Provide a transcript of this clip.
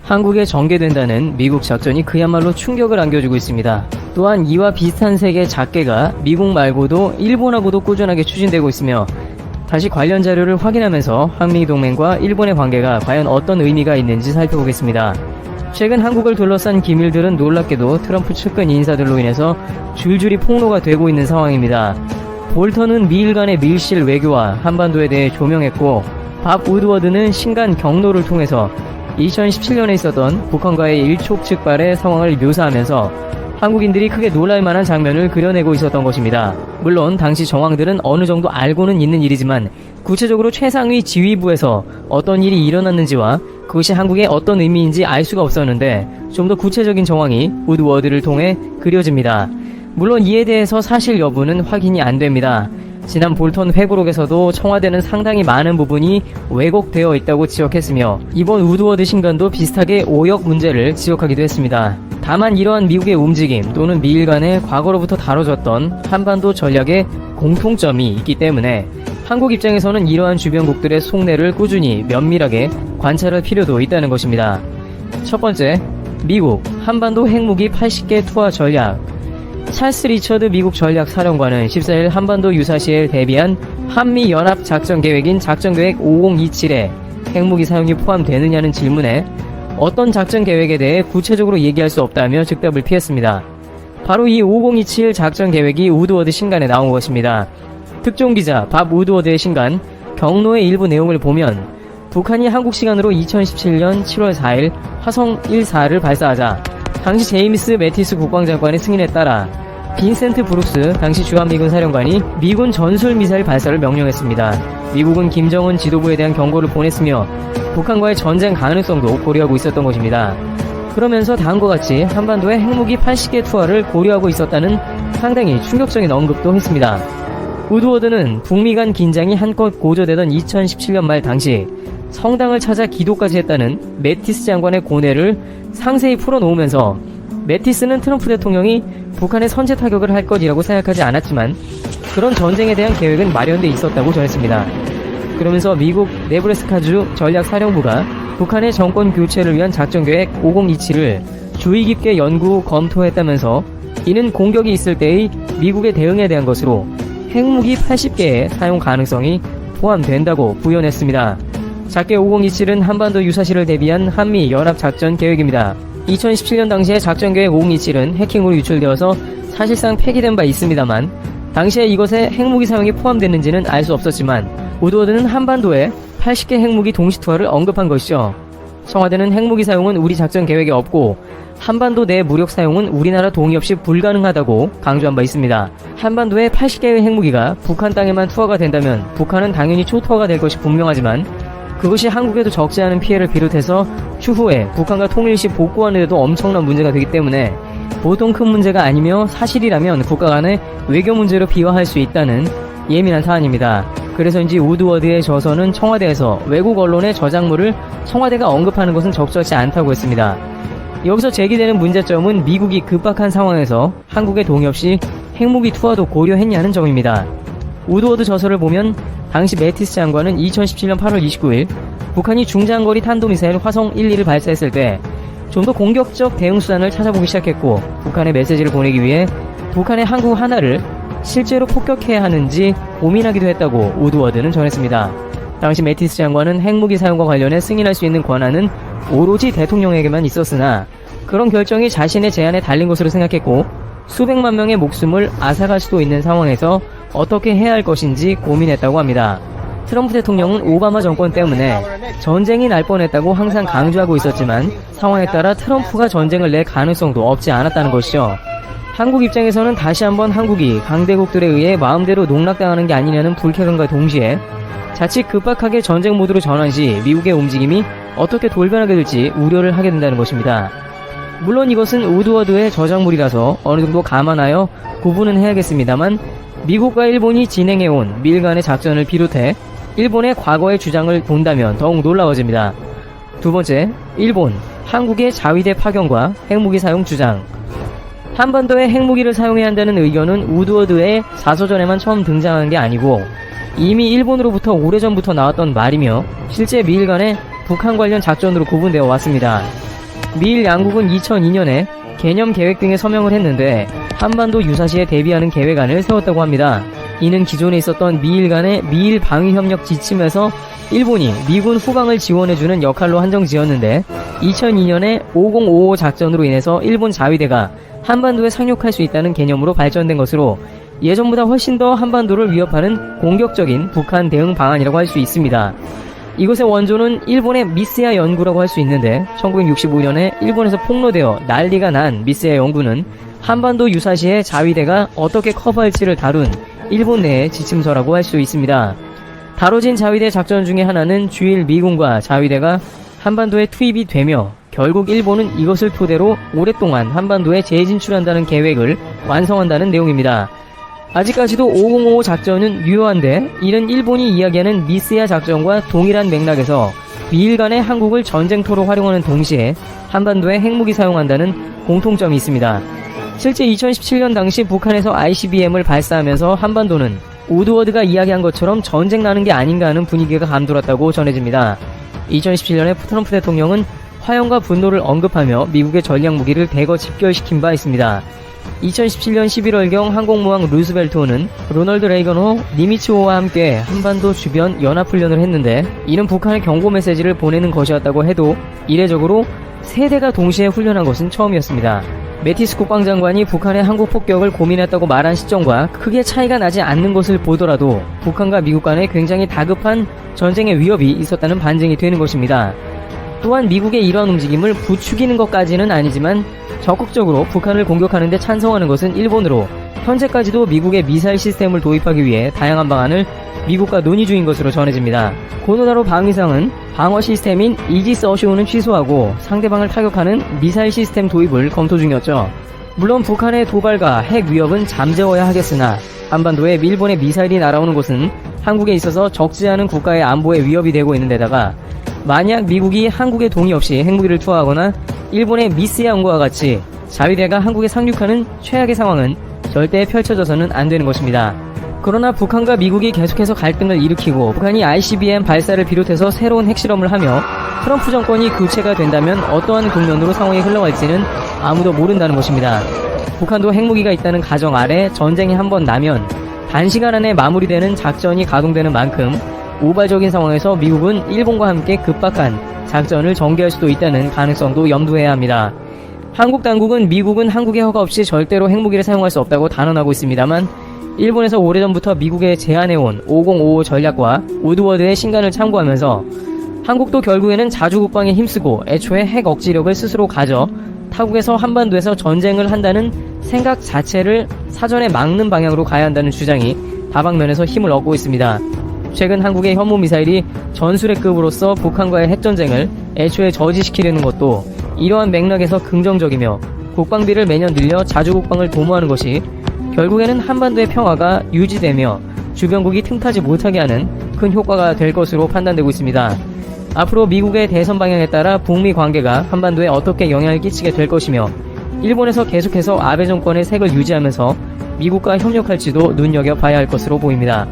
한국에 전개된다는 미국 작전이 그야말로 충격을 안겨주고 있습니다. 또한 이와 비슷한 색의 작계가 미국 말고도 일본하고도 꾸준하게 추진되고 있으며 다시 관련 자료를 확인하면서 한미동맹과 일본의 관계가 과연 어떤 의미가 있는지 살펴보겠습니다. 최근 한국을 둘러싼 기밀들은 놀랍게도 트럼프 측근 인사들로 인해서 줄줄이 폭로가 되고 있는 상황입니다. 볼턴은 미일 간의 밀실 외교와 한반도에 대해 조명했고, 밥 우드워드는 신간 경로를 통해서 2017년에 있었던 북한과의 일촉즉발의 상황을 묘사하면서 한국인들이 크게 놀랄 만한 장면을 그려내고 있었던 것입니다. 물론 당시 정황들은 어느 정도 알고는 있는 일이지만 구체적으로 최상위 지휘부에서 어떤 일이 일어났는지와 그것이 한국에 어떤 의미인지 알 수가 없었는데 좀 더 구체적인 정황이 우드워드를 통해 그려집니다. 물론 이에 대해서 사실 여부는 확인이 안 됩니다. 지난 볼턴 회고록에서도 청와대는 상당히 많은 부분이 왜곡되어 있다고 지적했으며 이번 우드워드 신간도 비슷하게 오역 문제를 지적하기도 했습니다. 다만 이러한 미국의 움직임 또는 미일 간의 과거로부터 다뤄졌던 한반도 전략의 공통점이 있기 때문에 한국 입장에서는 이러한 주변국들의 속내를 꾸준히 면밀하게 관찰할 필요도 있다는 것입니다. 첫 번째, 미국 한반도 핵무기 80개 투하 전략. 찰스 리처드 미국 전략사령관은 14일 한반도 유사시에 대비한 한미연합 작전계획인 작전계획 5027에 핵무기 사용이 포함되느냐는 질문에 어떤 작전계획에 대해 구체적으로 얘기할 수 없다며 즉답을 피했습니다. 바로 이 5027 작전계획이 우드워드 신간에 나온 것입니다. 특종기자 밥 우드워드의 신간 경로의 일부 내용을 보면 북한이 한국 시간으로 2017년 7월 4일 화성 1-4를 발사하자 당시 제임스 매티스 국방장관의 승인에 따라 빈센트 브룩스 당시 주한미군 사령관이 미군 전술 미사일 발사를 명령했습니다. 미국은 김정은 지도부에 대한 경고를 보냈으며 북한과의 전쟁 가능성도 고려하고 있었던 것입니다. 그러면서 다음과 같이 한반도의 핵무기 80개 투하를 고려하고 있었다는 상당히 충격적인 언급도 했습니다. 우드워드는 북미 간 긴장이 한껏 고조되던 2017년 말 당시 성당을 찾아 기도까지 했다는 매티스 장관의 고뇌를 상세히 풀어놓으면서 매티스는 트럼프 대통령이 북한에 선제 타격을 할 것이라고 생각하지 않았지만 그런 전쟁에 대한 계획은 마련돼 있었다고 전했습니다. 그러면서 미국 네브래스카주 전략사령부가 북한의 정권 교체를 위한 작전계획 5027을 주의 깊게 연구 검토했다면서 이는 공격이 있을 때의 미국의 대응에 대한 것으로 핵무기 80개의 사용 가능성이 포함된다고 부연했습니다. 작계 5027은 한반도 유사시를 대비한 한미 연합작전 계획입니다. 2017년 당시에 작전계획 5027은 해킹으로 유출되어서 사실상 폐기된 바 있습니다만 당시에 이것에 핵무기 사용이 포함됐는지는 알 수 없었지만 우드워드는 한반도에 80개 핵무기 동시 투하를 언급한 것이죠. 청와대는 핵무기 사용은 우리 작전 계획에 없고 한반도 내 무력 사용은 우리나라 동의 없이 불가능하다고 강조한 바 있습니다. 한반도에 80개의 핵무기가 북한 땅에만 투하가 된다면 북한은 당연히 초투하가 될 것이 분명하지만 그것이 한국에도 적지 않은 피해를 비롯해서 추후에 북한과 통일시 복구하는 데도 엄청난 문제가 되기 때문에 보통 큰 문제가 아니며 사실이라면 국가 간의 외교 문제로 비화할 수 있다는 예민한 사안입니다. 그래서인지 우드워드의 저서는 청와대에서 외국 언론의 저작물을 청와대가 언급하는 것은 적절치 않다고 했습니다. 여기서 제기되는 문제점은 미국이 급박한 상황에서 한국의 동의 없이 핵무기 투하도 고려했냐는 점입니다. 우드워드 저서를 보면 당시 매티스 장관은 2017년 8월 29일 북한이 중장거리 탄도미사일 화성 1-2를 발사했을 때 좀 더 공격적 대응 수단을 찾아보기 시작했고 북한에 메시지를 보내기 위해 북한의 항구 하나를 실제로 폭격해야 하는지 고민하기도 했다고 우드워드는 전했습니다. 당시 매티스 장관은 핵무기 사용과 관련해 승인할 수 있는 권한은 오로지 대통령에게만 있었으나 그런 결정이 자신의 제안에 달린 것으로 생각했고 수백만 명의 목숨을 앗아갈 수도 있는 상황에서 어떻게 해야 할 것인지 고민했다고 합니다. 트럼프 대통령은 오바마 정권 때문에 전쟁이 날 뻔했다고 항상 강조하고 있었지만 상황에 따라 트럼프가 전쟁을 낼 가능성도 없지 않았다는 것이죠. 한국 입장에서는 다시 한번 한국이 강대국들에 의해 마음대로 농락당하는 게 아니냐는 불쾌감과 동시에 자칫 급박하게 전쟁 모드로 전환 시 미국의 움직임이 어떻게 돌변하게 될지 우려를 하게 된다는 것입니다. 물론 이것은 우드워드의 저작물이라서 어느 정도 감안하여 구분은 해야겠습니다만 미국과 일본이 진행해온 미일 간의 작전을 비롯해 일본의 과거의 주장을 본다면 더욱 놀라워집니다. 두 번째, 일본, 한국의 자위대 파견과 핵무기 사용 주장. 한반도에 핵무기를 사용해야 한다는 의견은 우드워드의 자서전에만 처음 등장한 게 아니고 이미 일본으로부터 오래전부터 나왔던 말이며 실제 미일 간의 북한 관련 작전으로 구분되어 왔습니다. 미일 양국은 2002년에 개념 계획 등에 서명을 했는데 한반도 유사시에 대비하는 계획안을 세웠다고 합니다. 이는 기존에 있었던 미일 간의 미일 방위협력 지침에서 일본이 미군 후방을 지원해주는 역할로 한정지었는데 2002년에 5055 작전으로 인해서 일본 자위대가 한반도에 상륙할 수 있다는 개념으로 발전된 것으로 예전보다 훨씬 더 한반도를 위협하는 공격적인 북한 대응 방안이라고 할 수 있습니다. 이것의 원조는 일본의 미스야 연구라고 할 수 있는데 1965년에 일본에서 폭로되어 난리가 난 미스야 연구는 한반도 유사시에 자위대가 어떻게 커버할지를 다룬 일본 내의 지침서라고 할 수 있습니다. 다뤄진 자위대 작전 중에 하나는 주일 미군과 자위대가 한반도에 투입이 되며 결국 일본은 이것을 토대로 오랫동안 한반도에 재진출한다는 계획을 완성한다는 내용입니다. 아직까지도 5055 작전은 유효한데 이는 일본이 이야기하는 미스야 작전과 동일한 맥락에서 미일 간의 한국을 전쟁터로 활용하는 동시에 한반도에 핵무기 사용한다는 공통점이 있습니다. 실제 2017년 당시 북한에서 ICBM을 발사하면서 한반도는 우드워드가 이야기한 것처럼 전쟁 나는 게 아닌가 하는 분위기가 감돌았다고 전해집니다. 2017년에 트럼프 대통령은 화염과 분노를 언급하며 미국의 전략무기를 대거 집결시킨 바 있습니다. 2017년 11월경 항공모함 루스벨트호는 로널드 레이건호, 니미츠호와 함께 한반도 주변 연합훈련을 했는데 이는 북한의 경고 메시지를 보내는 것이었다고 해도 이례적으로 세 대가 동시에 훈련한 것은 처음이었습니다. 매티스 국방장관이 북한의 한국 폭격을 고민했다고 말한 시점과 크게 차이가 나지 않는 것을 보더라도 북한과 미국 간에 굉장히 다급한 전쟁의 위협이 있었다는 반증이 되는 것입니다. 또한 미국의 이러한 움직임을 부추기는 것까지는 아니지만 적극적으로 북한을 공격하는 데 찬성하는 것은 일본으로 현재까지도 미국의 미사일 시스템을 도입하기 위해 다양한 방안을 미국과 논의 중인 것으로 전해집니다. 고노다로 방위상은 방어 시스템인 이지스 어쇼는 취소하고 상대방을 타격하는 미사일 시스템 도입을 검토 중이었죠. 물론 북한의 도발과 핵 위협은 잠재워야 하겠으나 한반도에 일본의 미사일이 날아오는 곳은 한국에 있어서 적지 않은 국가의 안보에 위협이 되고 있는 데다가 만약 미국이 한국의 동의 없이 핵무기를 투하하거나 일본의 미스야온과 같이 자위대가 한국에 상륙하는 최악의 상황은 절대 펼쳐져서는 안 되는 것입니다. 그러나 북한과 미국이 계속해서 갈등을 일으키고 북한이 ICBM 발사를 비롯해서 새로운 핵실험을 하며 트럼프 정권이 교체가 된다면 어떠한 국면으로 상황이 흘러갈지는 아무도 모른다는 것입니다. 북한도 핵무기가 있다는 가정 아래 전쟁이 한번 나면 단시간 안에 마무리되는 작전이 가동되는 만큼 우발적인 상황에서 미국은 일본과 함께 급박한 작전을 전개할 수도 있다는 가능성도 염두해야 합니다. 한국 당국은 미국은 한국의 허가 없이 절대로 핵무기를 사용할 수 없다고 단언하고 있습니다만 일본에서 오래전부터 미국에 제안해온 5055 전략과 우드워드의 신간을 참고하면서 한국도 결국에는 자주국방에 힘쓰고 애초에 핵 억지력을 스스로 가져 타국에서 한반도에서 전쟁을 한다는 생각 자체를 사전에 막는 방향으로 가야 한다는 주장이 다방면에서 힘을 얻고 있습니다. 최근 한국의 현무미사일이 전술핵급으로서 북한과의 핵전쟁을 애초에 저지시키려는 것도 이러한 맥락에서 긍정적이며 국방비를 매년 늘려 자주국방을 도모하는 것이 결국에는 한반도의 평화가 유지되며 주변국이 틈타지 못하게 하는 큰 효과가 될 것으로 판단되고 있습니다. 앞으로 미국의 대선 방향에 따라 북미 관계가 한반도에 어떻게 영향을 끼치게 될 것이며 일본에서 계속해서 아베 정권의 색을 유지하면서 미국과 협력할지도 눈여겨봐야 할 것으로 보입니다.